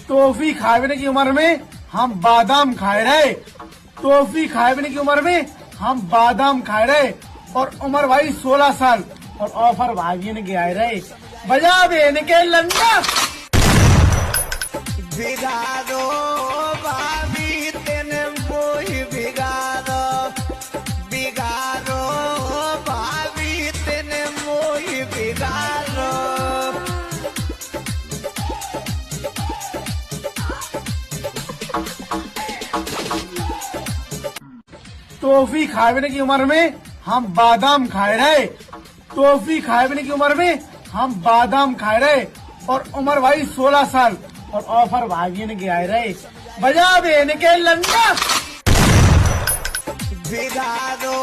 Toffee खाने की उम्र में हम बादाम खाए रहे। टॉफी खाने की उम्र में हम बादाम खाए रहे और उम्र भाई 16 साल और ऑफर भागी के आए रहे। बजा बेन के लंडा बिगाड़ो भाभी तेने मोही बिगाड़ो, बिगाड़ो भाभी तेने मोही बिगाड़ो। टॉफी खाने की उम्र में हम बादाम खाए रहे। टॉफी खाने की उम्र में हम बादाम खाए रहे और उम्र भाई 16 साल और ऑफर भागी के आए रहे। बजा बेन के लंडा बिगाड़ो